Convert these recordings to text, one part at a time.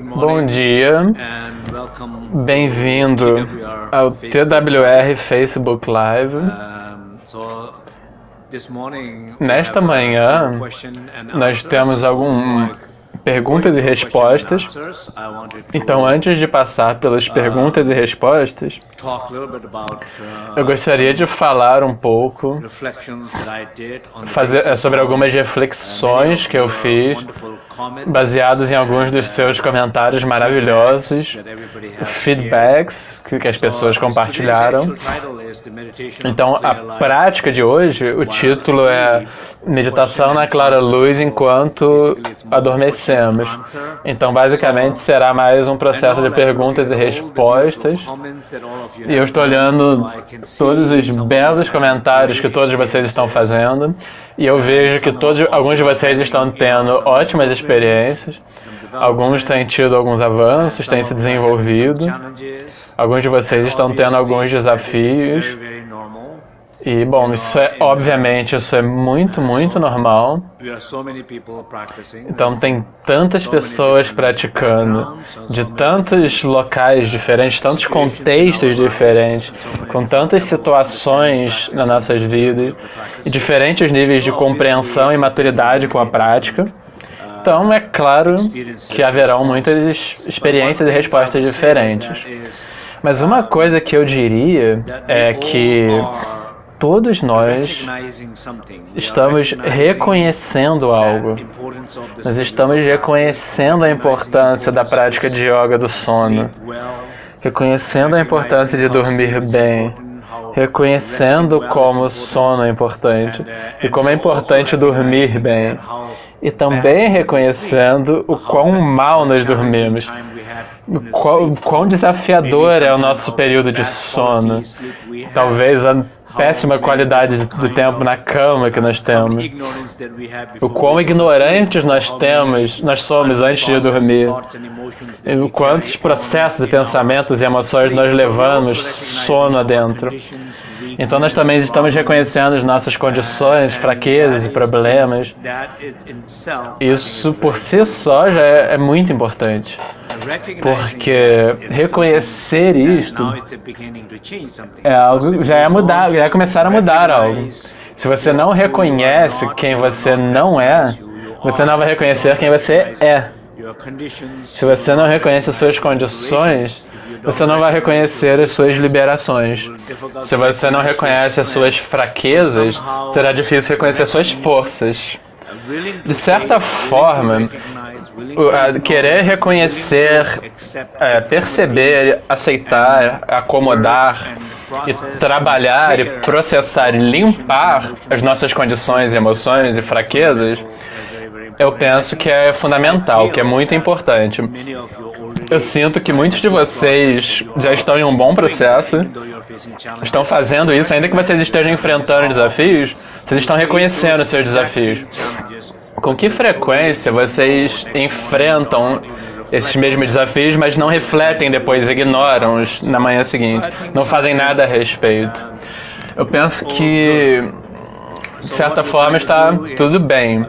Bom dia, bem-vindo ao TWR Facebook Live. Nesta manhã, nós temos algumas perguntas e respostas. Então, antes de passar pelas perguntas e respostas, eu gostaria de falar um pouco sobre algumas reflexões que eu fiz, baseados em alguns dos seus comentários maravilhosos, feedbacks que as pessoas compartilharam. Então, a prática de hoje, o título é Meditação na Clara Luz enquanto adormecemos. Então, basicamente, será mais um processo de perguntas e respostas. E eu estou olhando todos os belos comentários que todos vocês estão fazendo. E eu vejo que alguns de vocês estão tendo ótimas experiências. Alguns têm tido alguns avanços, têm se desenvolvido. Alguns de vocês estão tendo alguns desafios. E, bom, obviamente, isso é muito, muito normal. Então, tem tantas pessoas praticando, de tantos locais diferentes, tantos contextos diferentes, com tantas situações nas nossas vidas, e diferentes níveis de compreensão e maturidade com a prática. Então, é claro que haverão muitas experiências e respostas diferentes. Mas uma coisa que eu diria é que todos nós estamos reconhecendo algo. Nós estamos reconhecendo a importância da prática de yoga do sono, reconhecendo a importância de dormir bem, reconhecendo como o sono é importante e como é importante dormir bem. E também reconhecendo o quão mal nós dormimos, o quão desafiador é o nosso período de sono. Talvez a péssima qualidade do tempo na cama que nós temos, o quão ignorantes nós somos antes de dormir, e quantos processos, pensamentos e emoções nós levamos sono adentro. Então nós também estamos reconhecendo as nossas condições, fraquezas e problemas. Isso por si só já é muito importante, porque reconhecer isto é algo, já é começar a mudar algo. Se você não reconhece quem você não é, você não vai reconhecer quem você é. Se você não reconhece as suas condições, você não vai reconhecer as suas liberações. Se você não reconhece as suas fraquezas, será difícil reconhecer as suas forças. De certa forma, querer reconhecer, perceber, aceitar, acomodar e trabalhar e processar e limpar as nossas condições, emoções e fraquezas, eu penso que é fundamental, que é muito importante. Eu sinto que muitos de vocês já estão em um bom processo, estão fazendo isso, ainda que vocês estejam enfrentando desafios, vocês estão reconhecendo os seus desafios. Com que frequência vocês enfrentam esses mesmos desafios, mas não refletem depois, ignoram-os na manhã seguinte, não fazem nada a respeito? Eu penso que, de certa forma, está tudo bem.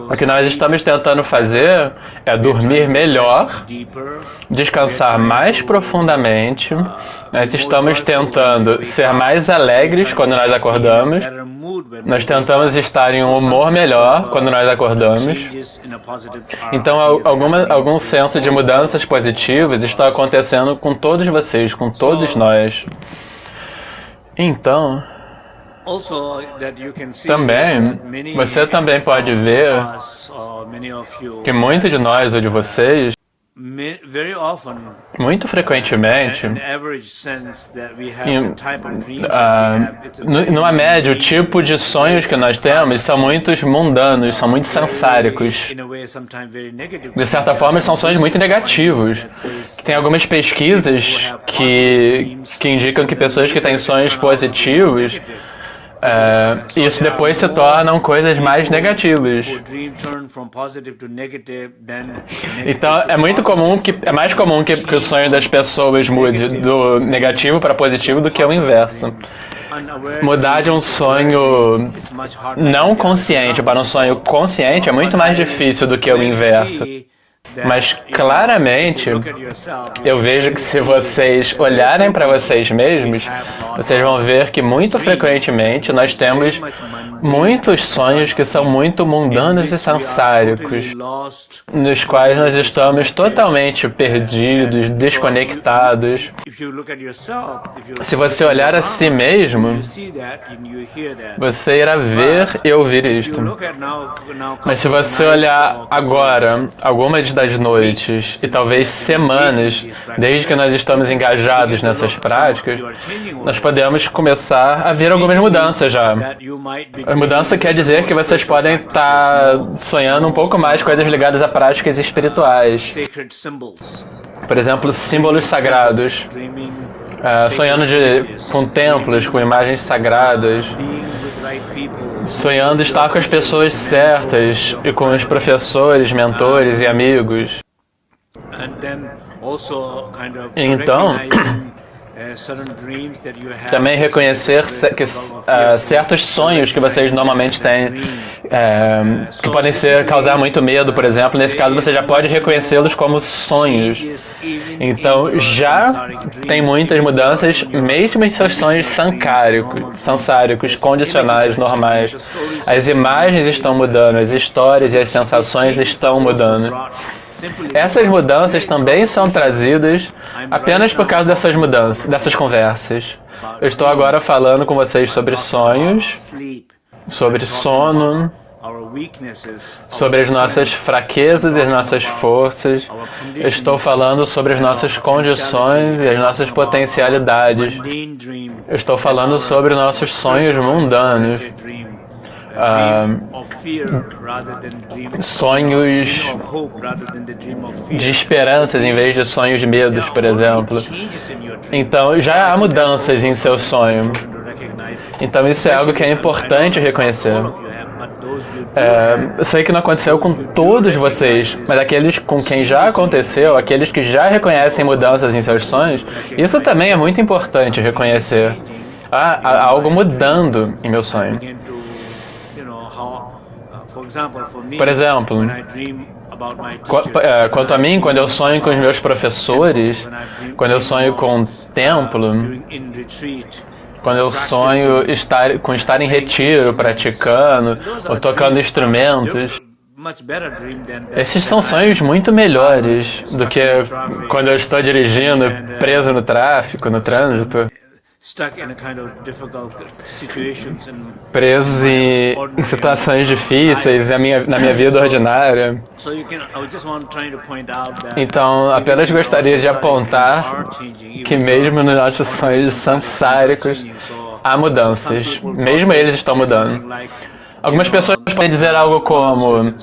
O que nós estamos tentando fazer é dormir melhor, descansar mais profundamente. Nós estamos tentando ser mais alegres quando nós acordamos. Nós tentamos estar em um humor melhor quando nós acordamos. Então, algum senso de mudanças positivas está acontecendo com todos vocês, com todos nós. Então, você também pode ver que muitos de nós ou de vocês, muito frequentemente, numa média, o tipo de sonhos que nós temos são muito mundanos, são muito sensáricos. De certa forma, são sonhos muito negativos. Tem algumas pesquisas que indicam que pessoas que têm sonhos positivos, isso depois se tornam coisas mais negativas. Então, é mais comum que o sonho das pessoas mude do negativo para positivo do que o inverso. Mudar de um sonho não consciente para um sonho consciente é muito mais difícil do que o inverso. Mas claramente eu vejo que se vocês olharem para vocês mesmos, vocês vão ver que muito frequentemente nós temos muitos sonhos que são muito mundanos e sensáricos, nos quais nós estamos totalmente perdidos, desconectados. Se você olhar a si mesmo, você irá ver e ouvir isto. Mas se você olhar agora, algumas das noites e talvez semanas, desde que nós estamos engajados nessas práticas, nós podemos começar a ver algumas mudanças já. A mudança quer dizer que vocês podem estar sonhando um pouco mais coisas ligadas a práticas espirituais. Por exemplo, símbolos sagrados. Sonhando com templos, com imagens sagradas. Sonhando estar com as pessoas certas e com os professores, mentores e amigos. Então, também reconhecer que certos sonhos que vocês normalmente têm, que podem causar muito medo, por exemplo, nesse caso você já pode reconhecê-los como sonhos. Então já tem muitas mudanças, mesmo em seus sonhos sansáricos, condicionais, normais. As imagens estão mudando, as histórias e as sensações estão mudando. Essas mudanças também são trazidas apenas por causa dessas mudanças, dessas conversas. Eu estou agora falando com vocês sobre sonhos, sobre sono, sobre as nossas fraquezas e as nossas forças. Eu estou falando sobre as nossas condições e as nossas potencialidades. Eu estou falando sobre nossos sonhos mundanos. Sonhos de esperanças em vez de sonhos de medos, por exemplo. Então, já há mudanças em seu sonho. Então, isso é algo que é importante reconhecer. Eu sei que não aconteceu com todos vocês, mas aqueles com quem já aconteceu, aqueles que já reconhecem mudanças em seus sonhos, isso também é muito importante reconhecer. Há algo mudando em meu sonho. Por exemplo, quanto a mim, quando eu sonho com os meus professores, quando eu sonho com o templo, quando eu sonho estar em retiro, praticando, ou tocando instrumentos, esses são sonhos muito melhores do que quando eu estou dirigindo, preso no tráfico, no trânsito. Presos em situações difíceis na minha vida ordinária. Então, apenas gostaria de apontar que mesmo nos nossos sonhos sansáricos há mudanças. Mesmo eles estão mudando. Algumas pessoas podem dizer algo como...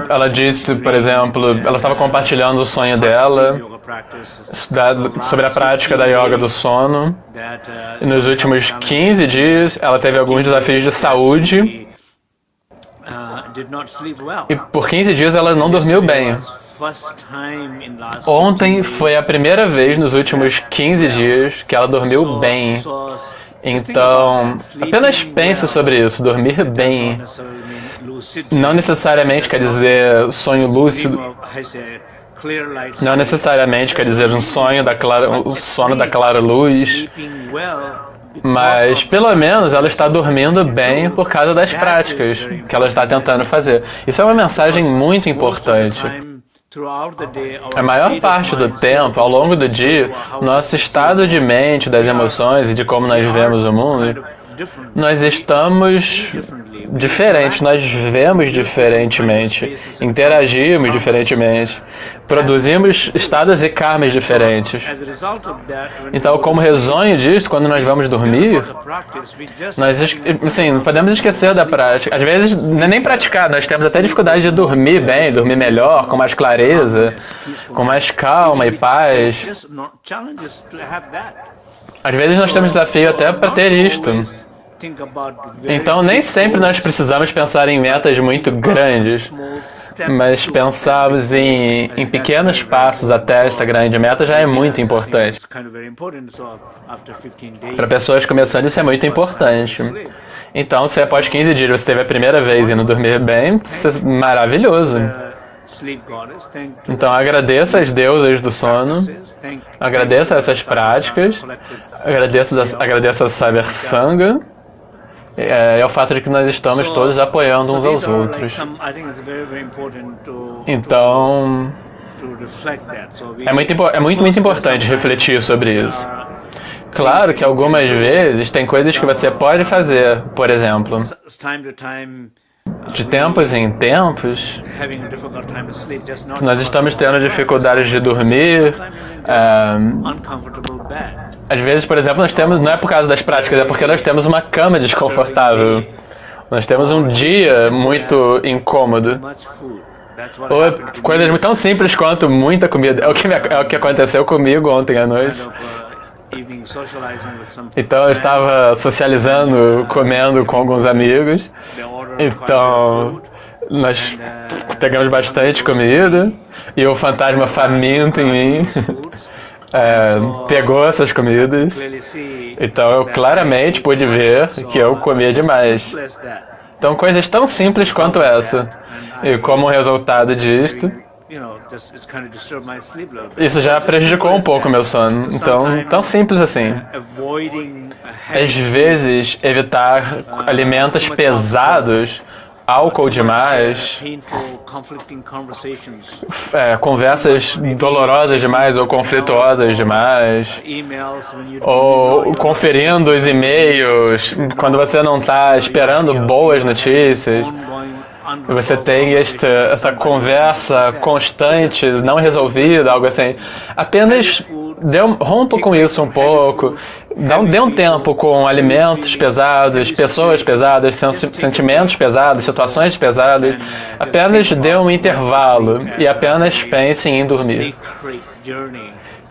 ela disse, por exemplo, ela estava compartilhando o sonho dela sobre a prática da yoga do sono. E nos últimos 15 dias, ela teve alguns desafios de saúde. E por 15 dias ela não dormiu bem. Ontem foi a primeira vez nos últimos 15 dias que ela dormiu bem. Então, apenas pense sobre isso, dormir bem. Não necessariamente quer dizer sonho lúcido. Não necessariamente quer dizer um sono da clara luz. Mas, pelo menos, ela está dormindo bem por causa das práticas que ela está tentando fazer. Isso é uma mensagem muito importante. A maior parte do tempo, ao longo do dia, nosso estado de mente, das emoções e de como nós vivemos o mundo, nós estamos diferentes, nós vivemos diferentemente, interagimos diferentemente, produzimos estados e karmas diferentes. Então, como resonho disso, quando nós vamos dormir, nós assim, podemos esquecer da prática. Às vezes, nem praticar, nós temos até dificuldade de dormir bem, dormir melhor, com mais clareza, com mais calma e paz. Às vezes nós temos desafio até para ter isto. Então, nem sempre nós precisamos pensar em metas muito grandes, mas pensarmos em pequenos passos até esta grande meta já é muito importante. Para pessoas começando, isso é muito importante. Então, se após 15 dias você teve a primeira vez indo dormir bem, maravilhoso. Então, agradeça às deusas do sono, agradeça essas práticas, agradeça a Cyber Sangha, é o fato de que nós estamos todos apoiando uns aos outros. Então, é muito importante refletir sobre isso. Claro que algumas vezes tem coisas que você pode fazer, por exemplo, de tempos em tempos, nós estamos tendo dificuldades de dormir. Às vezes, por exemplo, não é por causa das práticas, é porque nós temos uma cama desconfortável. Nós temos um dia muito incômodo. Ou coisas tão simples quanto muita comida. É o que aconteceu comigo ontem à noite. Então eu estava socializando, comendo com alguns amigos. Então nós pegamos bastante comida e o fantasma faminto em mim pegou essas comidas. Então eu claramente pude ver que eu comia demais. Então coisas tão simples quanto essa. E como resultado disto, isso já prejudicou um pouco o meu sono. Então, tão simples assim. Às vezes, evitar alimentos pesados, álcool demais, conversas dolorosas demais ou conflituosas demais, ou conferindo os e-mails quando você não está esperando boas notícias. Você tem essa conversa constante, não resolvida, algo assim. Apenas rompa com isso um pouco. Dê um tempo com alimentos pesados, pessoas pesadas, sentimentos pesados, situações pesadas. Apenas dê um intervalo e apenas pense em dormir.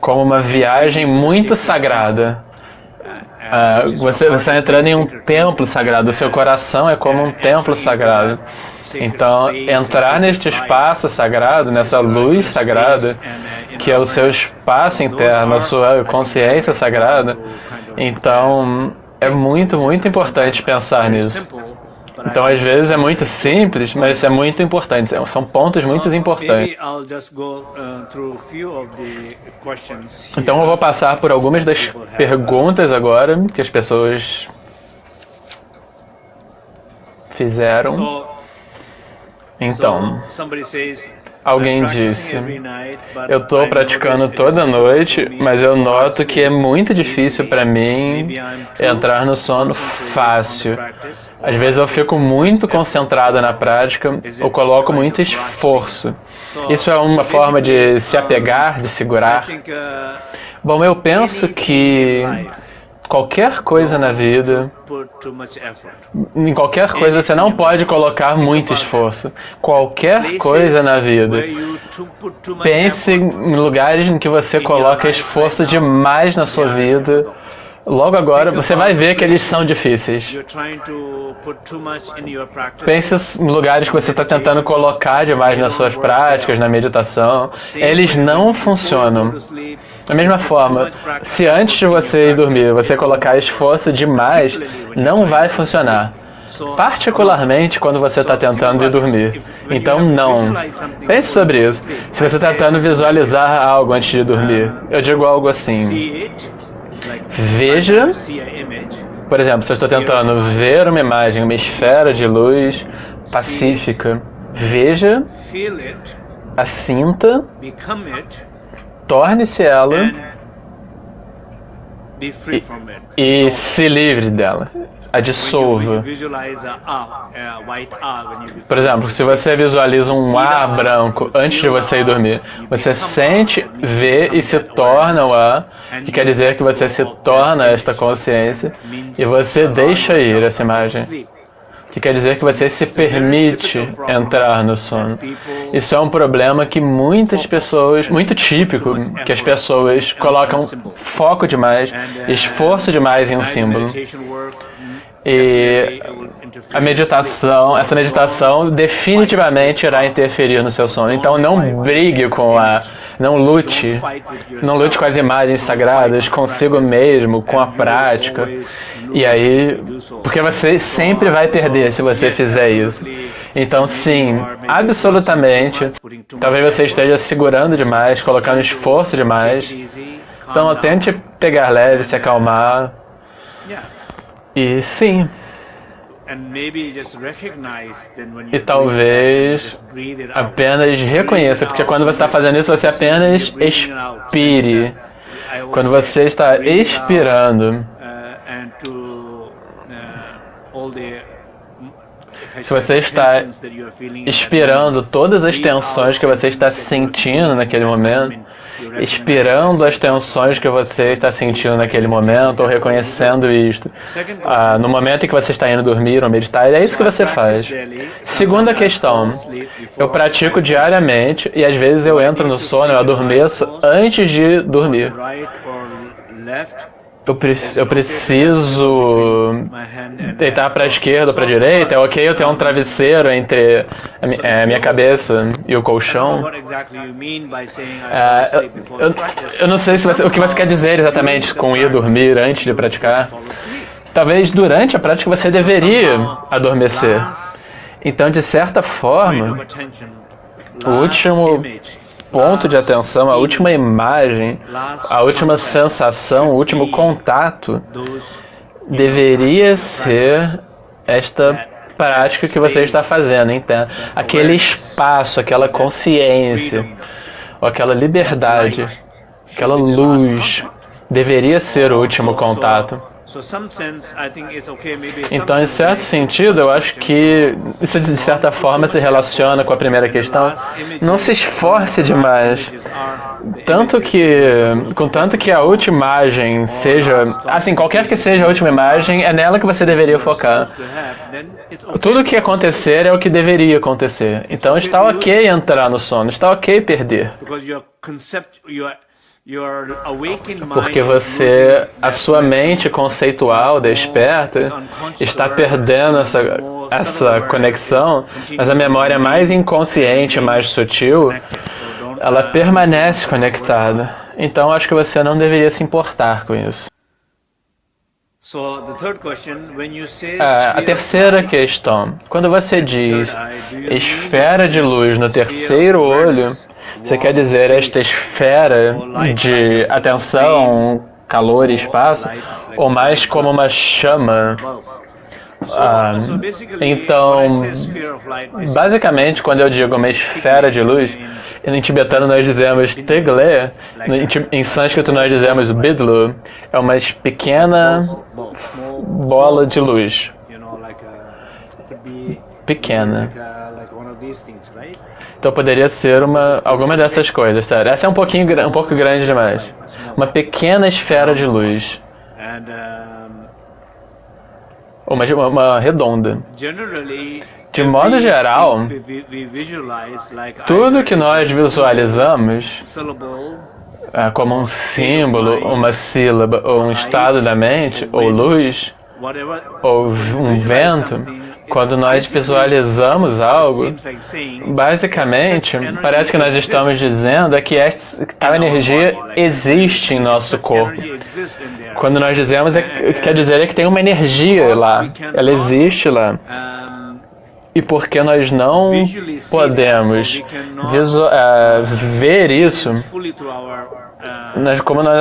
Como uma viagem muito sagrada. Você está entrando em um templo sagrado. O seu coração é como um templo sagrado. Então, entrar neste espaço sagrado, nessa luz sagrada, que é o seu espaço interno, a sua consciência sagrada, então é muito, muito importante pensar nisso. Então, às vezes é muito simples, mas é muito importante. São pontos muito importantes. Então, eu vou passar por algumas das perguntas agora que as pessoas fizeram. Então, alguém disse, eu estou praticando toda noite, mas eu noto que é muito difícil para mim entrar no sono fácil. Às vezes eu fico muito concentrada na prática, ou coloco muito esforço. Isso é uma forma de se apegar, de segurar? Bom, eu penso que qualquer coisa na vida, em qualquer coisa você não pode colocar muito esforço. Qualquer coisa na vida. Pense em lugares em que você coloca esforço demais na sua vida. Logo agora você vai ver que eles são difíceis. Pense em lugares que você está tentando colocar demais nas suas práticas, na meditação. Eles não funcionam. Da mesma forma, se antes de você ir dormir você colocar esforço demais, não vai funcionar. Particularmente quando você está tentando ir dormir. Então, não. Pense sobre isso. Se você está tentando visualizar algo antes de dormir, eu digo algo assim. Veja, por exemplo, se eu estou tentando ver uma imagem, uma esfera de luz pacífica, veja, a sinta, torne-se ela e se livre dela, a dissolva. Por exemplo, se você visualiza um ar branco antes de você ir dormir, você sente, vê e se torna o ar, que quer dizer que você se torna esta consciência e você deixa ir essa imagem, que quer dizer que você se permite entrar no sono. Isso é um problema que muitas pessoas, muito típico, que as pessoas colocam foco demais, esforço demais em um símbolo. E essa meditação definitivamente irá interferir no seu sono. Então não brigue não lute com as imagens sagradas, consigo mesmo, com a prática. E aí, porque você sempre vai perder se você fizer isso. Então sim, absolutamente, talvez você esteja segurando demais, colocando esforço demais. Então tente pegar leve, se acalmar. E sim. E talvez apenas reconheça, porque quando você está fazendo isso, você apenas expire. Quando você está expirando, se você está expirando todas as tensões que você está sentindo naquele momento, expirando as tensões que você está sentindo naquele momento, ou reconhecendo isto, no momento em que você está indo dormir ou meditar, é isso que você faz. Segunda questão, eu pratico diariamente e às vezes eu entro no sono, eu adormeço antes de dormir. Eu preciso deitar para a esquerda ou para a direita. É ok eu ter um travesseiro entre a minha cabeça e o colchão. Eu não sei o que você quer dizer exatamente com ir dormir antes de praticar. Talvez durante a prática você deveria adormecer. Então, de certa forma, o último ponto de atenção, a última imagem, a última sensação, o último contato deveria ser esta prática que você está fazendo, entende? Aquele espaço, aquela consciência, ou aquela liberdade, aquela luz, deveria ser o último contato. Então, em certo sentido, eu acho que isso de certa forma se relaciona com a primeira questão. Não se esforce demais. Contanto que a última imagem seja, assim, qualquer que seja a última imagem, é nela que você deveria focar. Tudo o que acontecer é o que deveria acontecer. Então está ok entrar no sono, está ok perder. Porque a sua mente conceitual, desperta, está perdendo essa conexão, mas a memória mais inconsciente, mais sutil, ela permanece conectada. Então acho que você não deveria se importar com isso. A terceira questão, quando você diz esfera de luz no terceiro olho, você quer dizer esta esfera de atenção, calor e espaço, ou mais como uma chama? Então, basicamente, quando eu digo uma esfera de luz, em tibetano nós dizemos tegle, em sânscrito nós dizemos bidlu, é uma pequena bola de luz. Pequena. Então poderia ser alguma dessas coisas, sério. Essa é um pouco grande demais. Uma pequena esfera de luz. Uma redonda. De modo geral, tudo que nós visualizamos como um símbolo, uma sílaba, ou um estado da mente, ou luz, ou um vento, quando nós visualizamos algo, basicamente, parece que nós estamos dizendo que tal energia existe em nosso corpo. Quando nós dizemos, quer dizer que tem uma energia lá, ela existe lá. E porque nós não podemos ver isso, como nós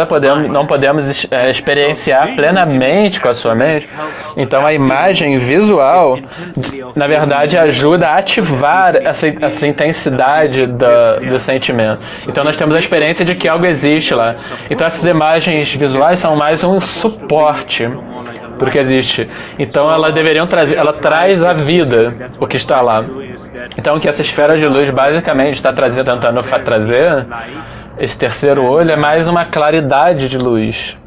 não podemos experienciar plenamente com a sua mente, então a imagem visual, na verdade, ajuda a ativar essa intensidade do sentimento. Então nós temos a experiência de que algo existe lá. Então essas imagens visuais são mais um suporte para o que existe. Então ela traz a vida, o que está lá. Então o que essa esfera de luz basicamente está tentando trazer, esse terceiro olho, é mais uma claridade de luz.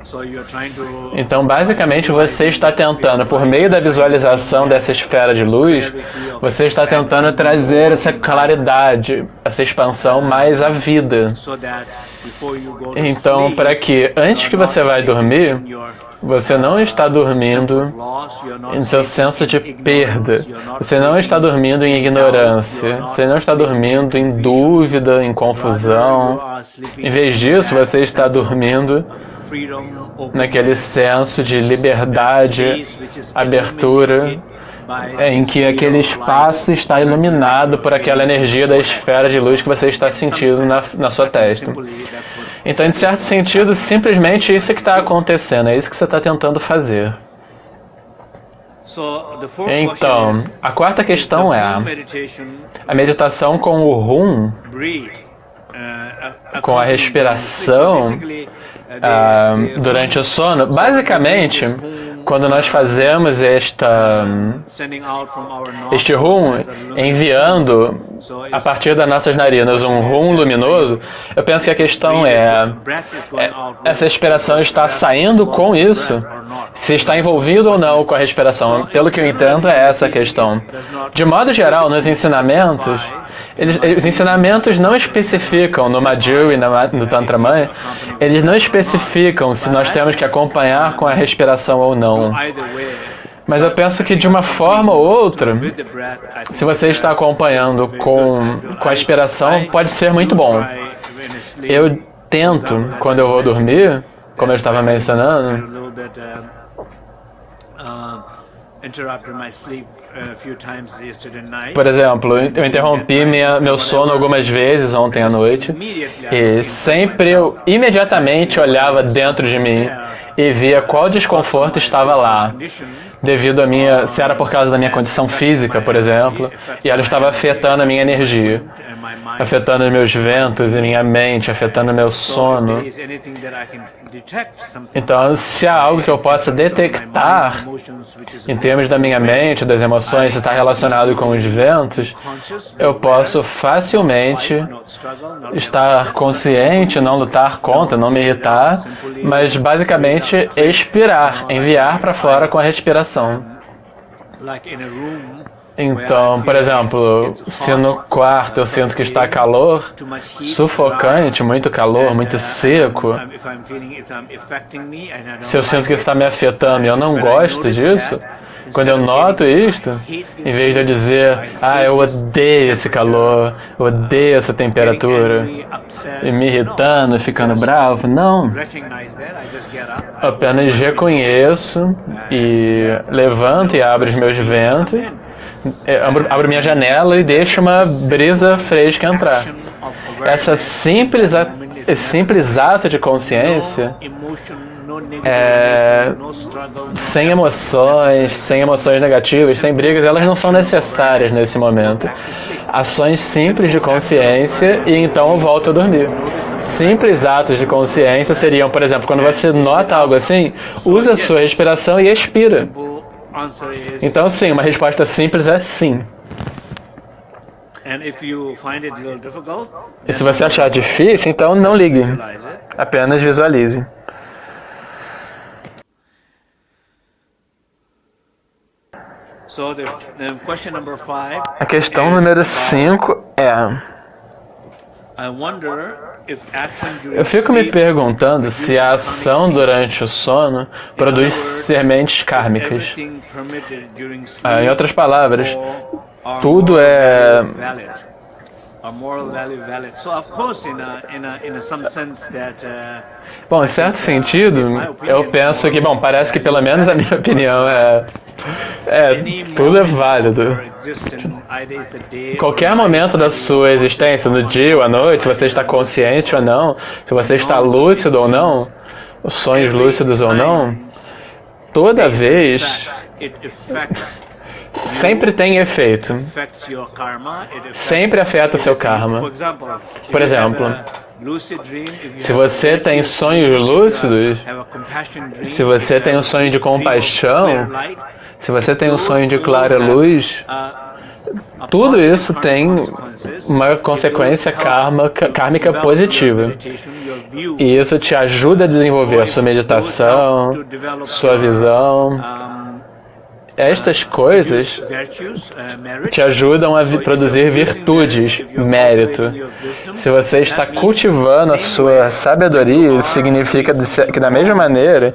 Então, basicamente, você está tentando, por meio da visualização dessa esfera de luz, você está tentando trazer essa claridade, essa expansão mais à vida. Então, para que antes que você vai dormir, você não está dormindo em seu senso de perda. Você não está dormindo em ignorância. Você não está dormindo em dúvida, em confusão. Em vez disso, você está dormindo naquele senso de liberdade, abertura, em que aquele espaço está iluminado por aquela energia da esfera de luz que você está sentindo na sua testa. Então, em certo sentido, simplesmente isso que está acontecendo, é isso que você está tentando fazer. Então, a quarta questão é a meditação com o Hum, com a respiração durante o sono. Basicamente, quando nós fazemos este Hum, enviando a partir das nossas narinas um Hum luminoso, eu penso que a questão essa respiração está saindo com isso? Se está envolvido ou não com a respiração? Pelo que eu entendo, é essa a questão. De modo geral, nos ensinamentos, os ensinamentos não especificam, no Madhu e no Tantra Mãe, eles não especificam se nós temos que acompanhar com a respiração ou não. Mas eu penso que de uma forma ou outra, se você está acompanhando com a respiração, pode ser muito bom. Eu tento, quando eu vou dormir, como eu estava mencionando, por exemplo, eu interrompi meu sono algumas vezes ontem à noite e sempre eu imediatamente olhava dentro de mim e via qual desconforto estava lá, devido a se era por causa da minha condição física, por exemplo, e ela estava afetando a minha energia, afetando os meus ventos e minha mente, afetando o meu sono. Então, se há algo que eu possa detectar em termos da minha mente, das emoções, se está relacionado com os ventos, eu posso facilmente estar consciente, não lutar contra, não me irritar, mas basicamente expirar, enviar para fora com a respiração. Então, por exemplo, se no quarto eu sinto que está calor, sufocante, muito calor, muito seco, se eu sinto que está me afetando e eu não gosto disso, quando eu noto isto, em vez de eu dizer, eu odeio esse calor, eu odeio essa temperatura, e me irritando, ficando bravo, não. Eu apenas reconheço e levanto e abro os meus ventos, abro minha janela e deixo uma brisa fresca entrar. Esse simples ato de consciência, sem emoções negativas, sem brigas, elas não são necessárias nesse momento. Ações simples de consciência e então eu volto a dormir. Simples atos de consciência seriam, por exemplo, quando você nota algo assim, usa a sua respiração e expira. Então, sim, uma resposta simples é sim. E se você achar difícil, então não ligue. Apenas visualize. A questão número 5 é: eu fico me perguntando se a ação durante o sono produz sementes kármicas. Em outras palavras, tudo é... Bom, em certo sentido, eu penso que, parece que pelo menos a minha opinião tudo é válido. Qualquer momento da sua existência, no dia ou à noite, se você está consciente ou não, se você está lúcido ou não, os sonhos lúcidos ou não, toda vez sempre tem efeito. Sempre afeta o seu karma. Por exemplo, se você tem sonhos lúcidos, se você tem um sonho de compaixão, se você tem um sonho de clara luz, tudo isso tem uma consequência kármica positiva. E isso te ajuda a desenvolver a sua meditação, sua visão, Estas coisas te ajudam a produzir virtudes, mérito. Se você está cultivando a sua sabedoria, isso significa que da mesma maneira,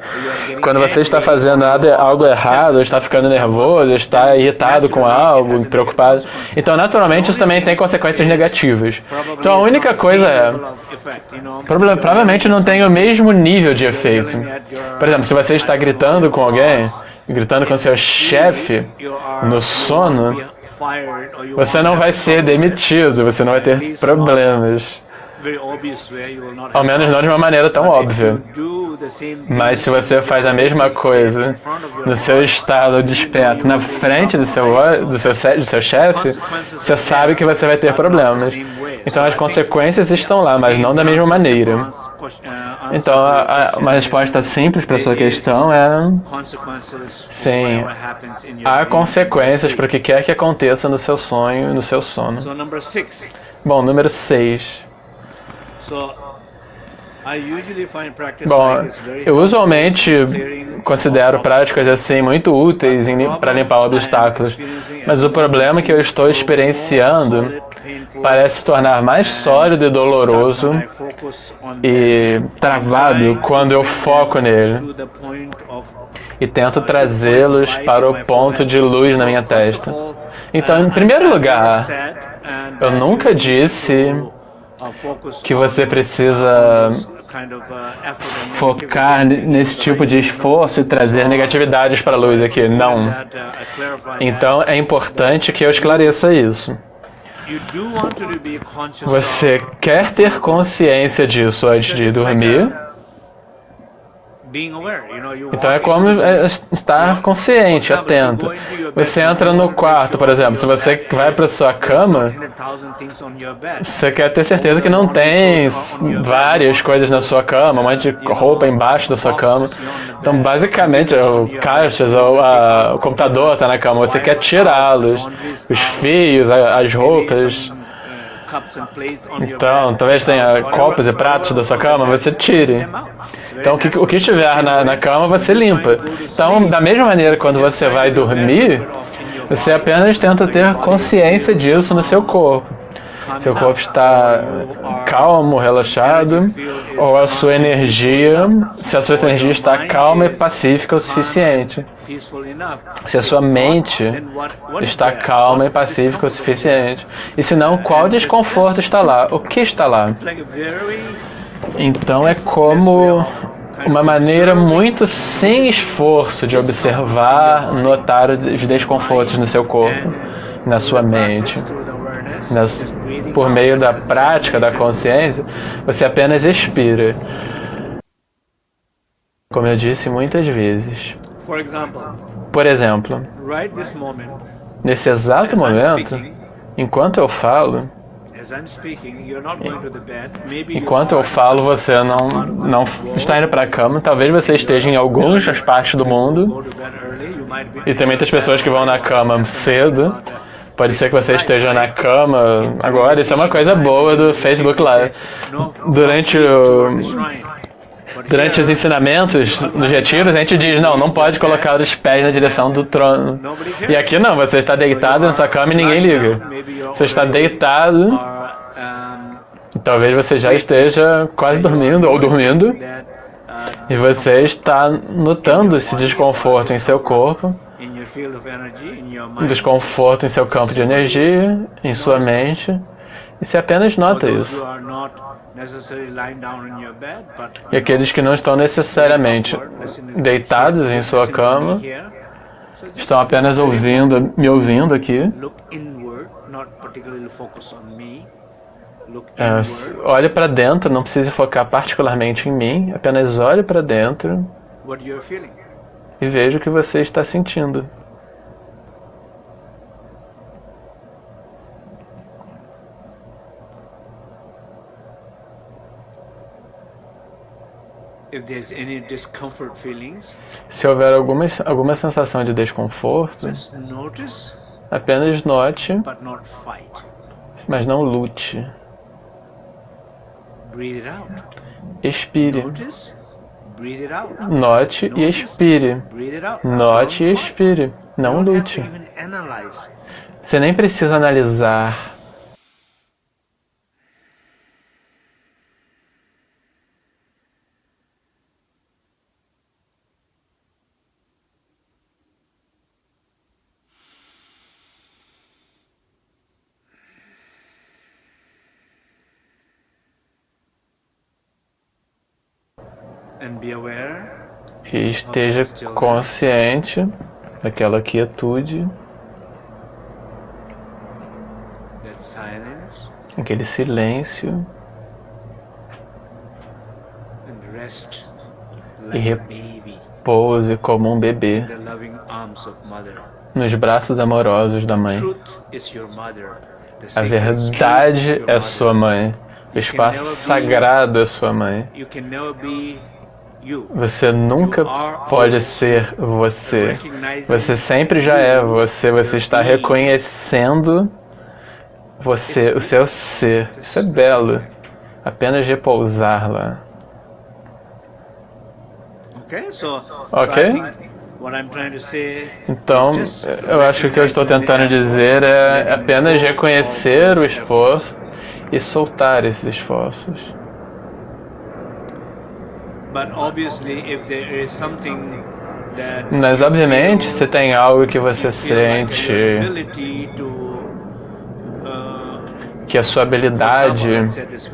quando você está fazendo algo errado, está ficando nervoso, está irritado com algo, preocupado, então naturalmente isso também tem consequências negativas. Então a única coisa é, provavelmente não tem o mesmo nível de efeito. Por exemplo, se você está gritando com alguém, gritando com seu chefe no sono, você não vai ser demitido, você não vai ter problemas. Ao menos não de uma maneira tão óbvia. Mas se você faz a mesma coisa no seu estado desperto, na frente do seu chefe, você sabe que você vai ter problemas. Então as consequências estão lá, mas não da mesma maneira. Então uma resposta simples para a sua questão é: sim, há consequências para o que quer que aconteça no seu sonho e no seu sono. Bom, número 6. Bom, eu usualmente considero práticas assim muito úteis para limpar obstáculos, mas o problema que eu estou experienciando parece se tornar mais sólido e doloroso e travado quando eu foco nele e tento trazê-los para o ponto de luz na minha testa. Então, em primeiro lugar, eu nunca disse que você precisa focar nesse tipo de esforço e trazer negatividades para a luz aqui. Não. Então é importante que eu esclareça isso. Você quer ter consciência disso antes de dormir? Então é como estar consciente, atento. Você entra no quarto, por exemplo, se você vai para sua cama, você quer ter certeza que não tem várias coisas na sua cama, um monte de roupa embaixo da sua cama. Então basicamente, caixas, o computador está na cama, você quer tirá-los, os fios, as roupas. Então, talvez tenha copos e pratos da sua cama, você tire. Então, o que estiver na cama, você limpa. Então, da mesma maneira, quando você vai dormir, você apenas tenta ter consciência disso no seu corpo. Seu corpo está calmo, relaxado, ou a sua energia, se a sua energia está calma e pacífica o suficiente. Se a sua mente está calma e pacífica o suficiente. E se não, qual desconforto está lá? O que está lá? Então é como uma maneira muito sem esforço de observar, notar os desconfortos no seu corpo, na sua mente. Por meio da prática da consciência, você apenas expira. Como eu disse muitas vezes. Por exemplo, nesse exato momento, enquanto eu falo, você não está indo para a cama. Talvez você esteja em algumas partes do mundo, e tem muitas pessoas que vão na cama cedo. Pode ser que você esteja na cama agora. Isso é uma coisa boa do Facebook Live. Durante os ensinamentos nos retiros, a gente diz, não pode colocar os pés na direção do trono. E aqui não, você está deitado na sua cama e ninguém liga. Você está deitado, e talvez você já esteja quase dormindo ou dormindo, e você está notando esse desconforto em seu corpo, desconforto em seu campo de energia, em sua mente, e você apenas nota isso. E aqueles que não estão necessariamente deitados em sua cama, estão apenas me ouvindo aqui. Olhe para dentro, não precisa focar particularmente em mim, apenas olhe para dentro e veja o que você está sentindo. Se houver alguma sensação de desconforto, apenas note, mas não lute. Expire. Note e expire. Note e expire. Não lute. Você nem precisa analisar. E esteja consciente daquela quietude, aquele silêncio, e repouse como um bebê nos braços amorosos da mãe. A verdade é sua mãe. O espaço sagrado é sua mãe. Você nunca pode ser você. Você sempre já é você. Você está reconhecendo você, o seu ser. Isso é belo. Apenas repousar lá. Ok? Então, eu acho que o que eu estou tentando dizer é apenas reconhecer o esforço e soltar esses esforços. Mas, obviamente, se tem algo que você sente que a sua habilidade,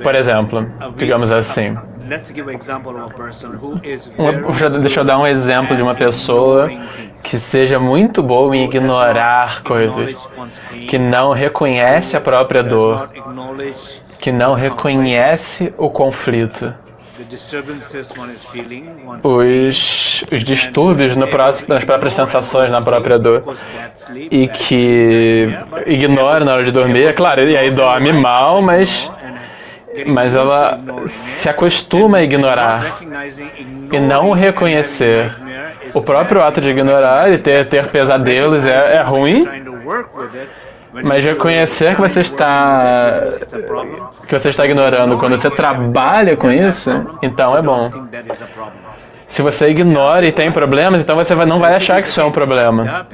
por exemplo, digamos assim, deixa eu dar um exemplo de uma pessoa que seja muito boa em ignorar coisas, que não reconhece a própria dor, que não reconhece o conflito, os distúrbios nas próprias sensações, na própria dor, e que ignora na hora de dormir, é claro, e aí dorme mal, mas ela se acostuma a ignorar e não reconhecer. O próprio ato de ignorar e ter pesadelos é ruim, mas reconhecer que você está ignorando quando você trabalha com isso, então é bom. Se você ignora e tem problemas, então você não vai achar que isso é um problema.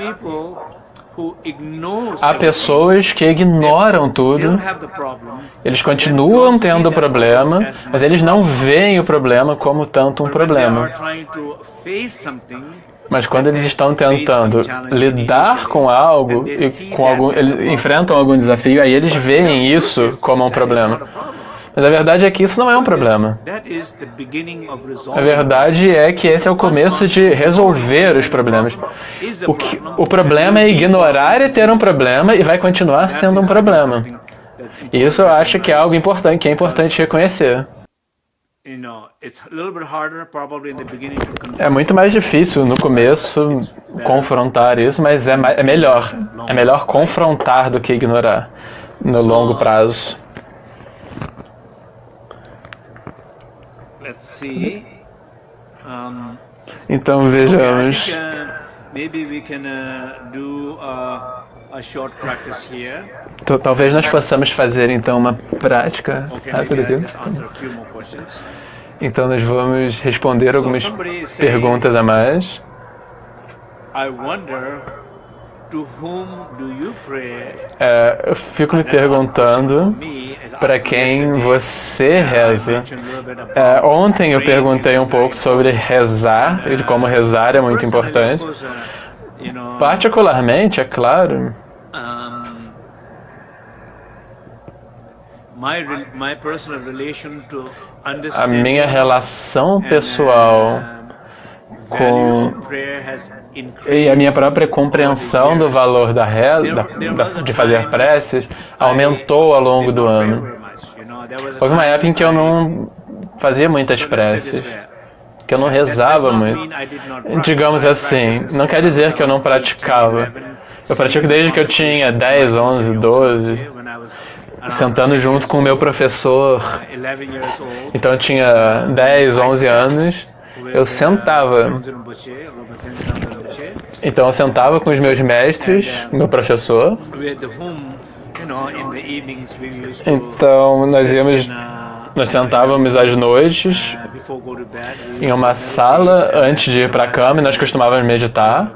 Há pessoas que ignoram tudo, eles continuam tendo o problema, mas eles não veem o problema como tanto um problema. Mas quando eles estão tentando lidar com algo, eles enfrentam algum desafio, aí eles veem isso como um problema. Mas a verdade é que isso não é um problema. A verdade é que esse é o começo de resolver os problemas. O problema é ignorar e ter um problema e vai continuar sendo um problema. E isso eu acho que é algo importante, que é importante reconhecer. É muito mais difícil no começo confrontar isso, mas é melhor. É melhor confrontar do que ignorar no longo prazo. Então vejamos. Talvez nós possamos fazer então uma prática rápida aqui. Então nós vamos responder algumas perguntas a mais. Eu fico me perguntando para quem você reza. Ontem eu perguntei um pouco sobre rezar e de como rezar é muito importante. Particularmente, é claro, a minha relação pessoal e a minha própria compreensão do valor da reza, de fazer preces, aumentou ao longo do ano. Houve uma época em que eu não fazia muitas preces, que eu não rezava muito. Digamos assim, não quer dizer que eu não praticava. Eu pratico desde que eu tinha 10, 11, 12, sentando junto com o meu professor. Então eu tinha 10, 11 anos. Eu sentava. Então eu sentava com os meus mestres, meu professor. Então nós íamos Nós sentávamos às noites em uma sala antes de ir para a cama e nós costumávamos meditar.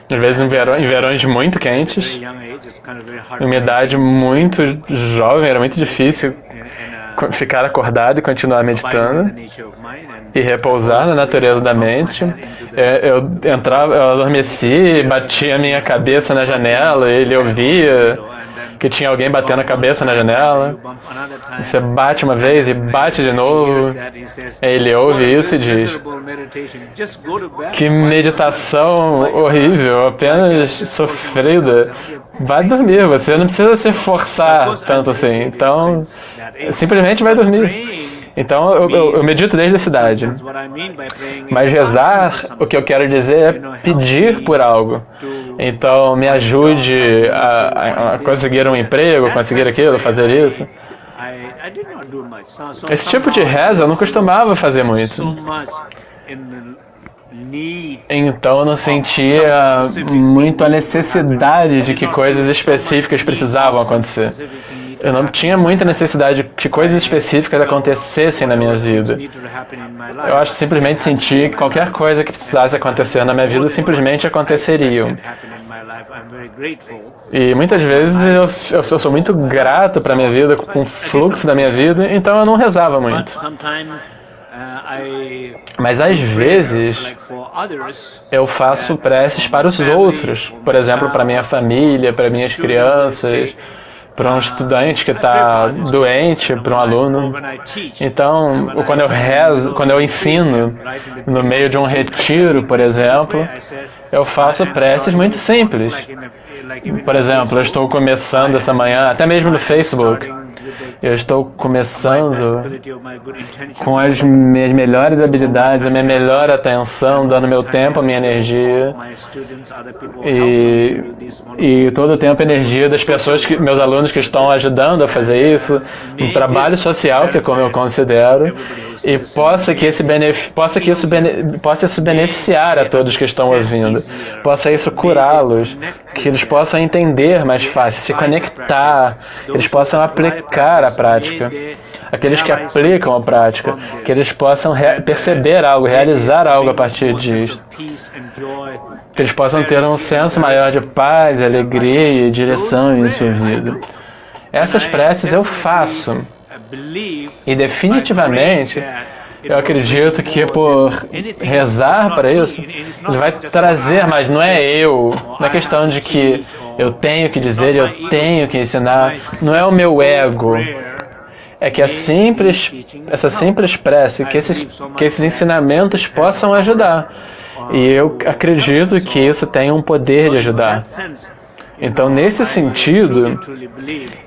Às vezes em verões muito quentes, em uma idade muito jovem, era muito difícil ficar acordado e continuar meditando e repousar na natureza da mente. Eu adormeci, batia a minha cabeça na janela, ele ouvia que tinha alguém batendo a cabeça na janela. Você bate uma vez e bate de novo. Ele ouve isso e diz: que meditação horrível, apenas sofrida. Vai dormir, você não precisa se forçar tanto assim. Então, simplesmente vai dormir. Então, eu medito desde a cidade. Mas rezar, o que eu quero dizer é pedir por algo. Então, me ajude a conseguir um emprego, conseguir aquilo, fazer isso. Esse tipo de reza eu não costumava fazer muito. Então eu não sentia muito a necessidade de que coisas específicas precisavam acontecer. Eu não tinha muita necessidade de que coisas específicas acontecessem na minha vida. Eu acho que simplesmente senti que qualquer coisa que precisasse acontecer na minha vida simplesmente aconteceria. E muitas vezes eu sou muito grato para a minha vida, com o fluxo da minha vida, então eu não rezava muito. Mas às vezes eu faço preces para os outros, por exemplo, para minha família, para minhas crianças, para um estudante que está doente, para um aluno. Então, quando eu rezo, quando eu ensino no meio de um retiro, por exemplo, eu faço preces muito simples. Por exemplo, eu estou começando essa manhã, até mesmo no Facebook, eu estou começando com as minhas melhores habilidades, a minha melhor atenção, dando meu tempo, a minha energia e todo o tempo a energia das pessoas, meus alunos que estão ajudando a fazer isso, um trabalho social que é como eu considero, e possa isso beneficiar a todos que estão ouvindo, possa isso curá-los, que eles possam entender mais fácil, se conectar, eles possam aplicar a prática. Aqueles que aplicam a prática, que eles possam perceber algo, realizar algo a partir disso. Que eles possam ter um senso maior de paz, alegria e direção em sua vida. Essas preces eu faço. E definitivamente, eu acredito que por rezar para isso, ele vai trazer, mas não é eu. Não é questão de que eu tenho que dizer, eu tenho que ensinar. Não é o meu ego. É que essa simples prece, que esses ensinamentos possam ajudar. E eu acredito que isso tem um poder de ajudar. Então, nesse sentido,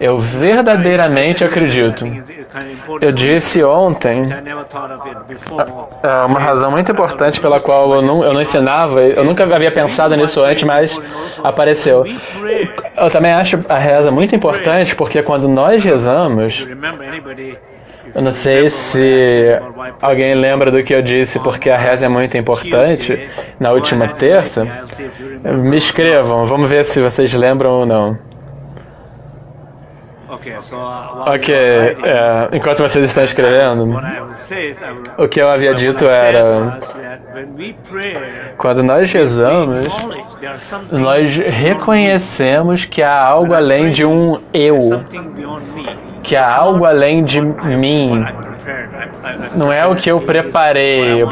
eu verdadeiramente acredito. Eu disse ontem, uma razão muito importante pela qual eu não ensinava, eu nunca havia pensado nisso antes, mas apareceu. Eu também acho a reza muito importante, porque quando nós rezamos, eu não sei se alguém lembra do que eu disse, porque a reza é muito importante, na última terça. Me escrevam, vamos ver se vocês lembram ou não. Ok, enquanto vocês estão escrevendo, o que eu havia dito era, quando nós rezamos, nós reconhecemos que há algo além de um eu, que há algo além de mim. Não é o que eu preparei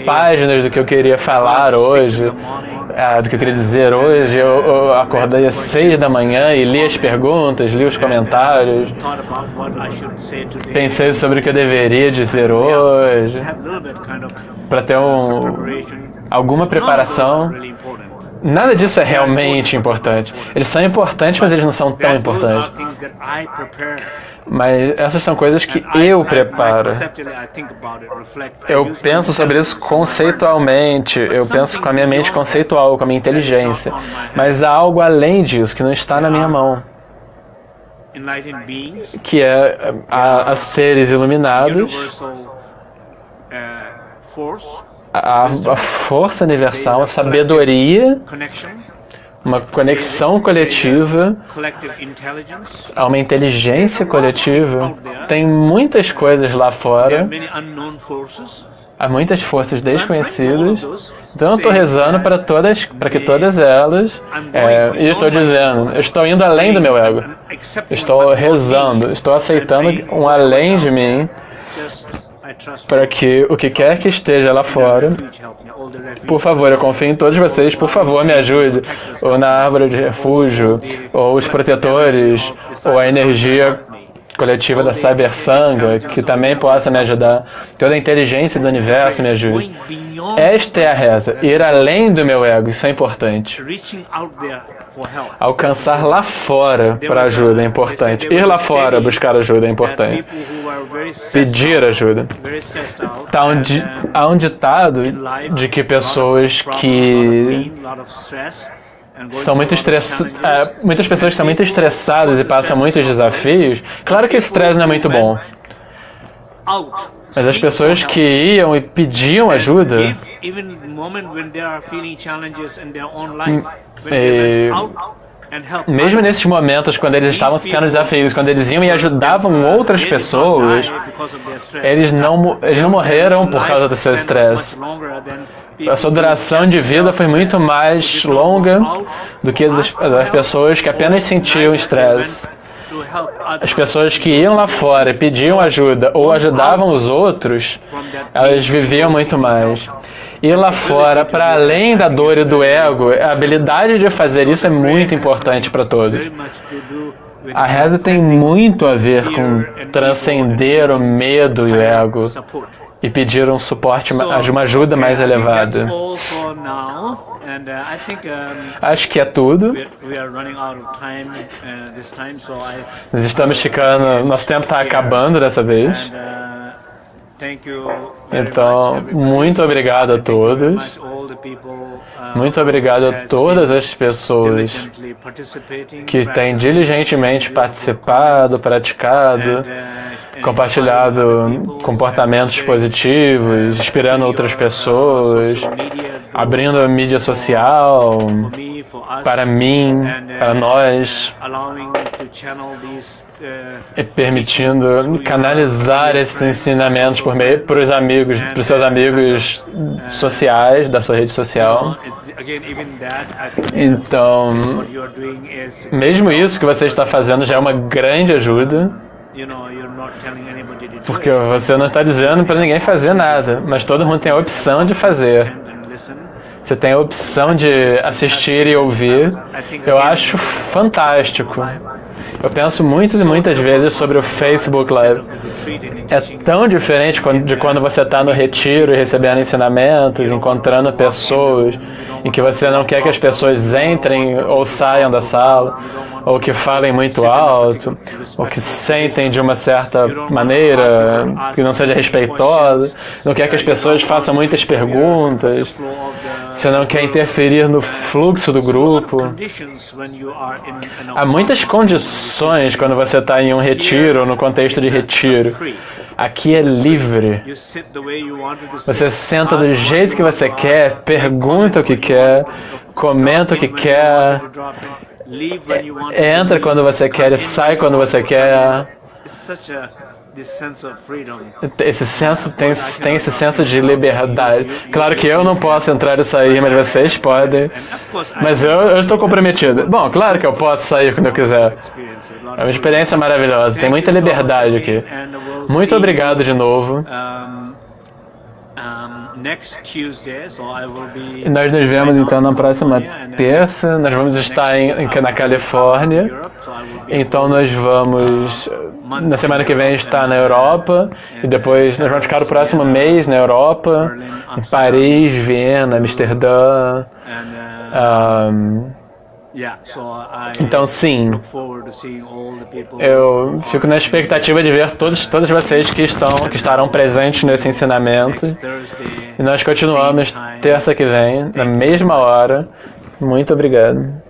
páginas do que eu queria falar hoje, do que eu queria dizer hoje. Eu acordei às 6 da manhã e li as perguntas, li os comentários, pensei sobre o que eu deveria dizer hoje, para ter alguma preparação. Nada disso é realmente importante. Eles são importantes, mas eles não são tão importantes. Mas essas são coisas que eu preparo. Eu penso sobre isso conceitualmente. Eu penso com a minha mente conceitual, com a minha inteligência. Mas há algo além disso que não está na minha mão. Que é a seres iluminados, a força universal, a sabedoria, uma conexão coletiva, há uma inteligência coletiva. Tem muitas coisas lá fora, há muitas forças desconhecidas. Então eu estou rezando para que todas elas, e estou dizendo, eu estou indo além do meu ego. Estou rezando, estou aceitando um além de mim, para que o que quer que esteja lá fora, por favor, eu confio em todos vocês, por favor, me ajude. Ou na árvore de refúgio, ou os protetores, ou a energia coletiva da Cyber Sangha, que também possa me ajudar. Toda a inteligência do universo me ajude. Esta é a reza. Ir além do meu ego, isso é importante. Alcançar lá fora para ajuda é importante. Ir lá fora buscar ajuda é importante. Pedir ajuda. Há um ditado de que pessoas que são muito estressadas, muitas pessoas são muito estressadas e passam muitos desafios. Claro que o estresse não é muito bom. Mas as pessoas que iam e pediam ajuda, mesmo nesses momentos, quando eles estavam tendo desafios, quando eles iam e ajudavam outras pessoas, eles não morreram por causa do seu estresse. A sua duração de vida foi muito mais longa do que das pessoas que apenas sentiam estresse. As pessoas que iam lá fora e pediam ajuda ou ajudavam os outros, elas viviam muito mais. Ir lá fora, para além da dor e do ego, a habilidade de fazer isso é muito importante para todos. A reza tem muito a ver com transcender o medo e o ego e pedir um suporte, uma ajuda mais elevada. Acho que é tudo. Nós estamos ficando, nosso tempo está acabando dessa vez. Então, muito obrigado a todos. Muito obrigado a todas as pessoas que têm diligentemente participado, praticado, compartilhado comportamentos positivos, inspirando outras pessoas, abrindo a mídia social para mim, para nós, e permitindo canalizar esses ensinamentos para os amigos, para os seus amigos sociais, da sua rede social. Então, mesmo isso que você está fazendo já é uma grande ajuda, porque você não está dizendo para ninguém fazer nada, mas todo mundo tem a opção de fazer. Você tem a opção de assistir e ouvir. Eu acho fantástico. Eu penso muitas e muitas vezes sobre o Facebook Live. É tão diferente de quando você está no retiro e recebendo ensinamentos, encontrando pessoas, em que você não quer que as pessoas entrem ou saiam da sala, ou que falem muito alto, ou que sentem de uma certa maneira que não seja respeitosa, não quer que as pessoas façam muitas perguntas, você não quer interferir no fluxo do grupo. Há muitas condições quando você está em um retiro ou no contexto de retiro. Aqui é livre. Você senta do jeito que você quer, pergunta o que quer, comenta o que quer, entra quando você quer e sai quando você quer. Esse senso tem esse senso de liberdade. Claro que eu não posso entrar e sair, mas vocês podem. Mas eu estou comprometido. Bom, claro que eu posso sair quando eu quiser. É uma experiência maravilhosa. Tem muita liberdade aqui. Muito obrigado de novo. E nós nos vemos então na próxima terça. Nós vamos estar na Califórnia. Então nós vamos, na semana que vem, estar na Europa. E depois nós vamos ficar o próximo mês na Europa, em Paris, Viena, Amsterdã. Então, sim, eu fico na expectativa de ver todos vocês que estarão presentes nesse ensinamento. E nós continuamos terça que vem, na mesma hora. Muito obrigado.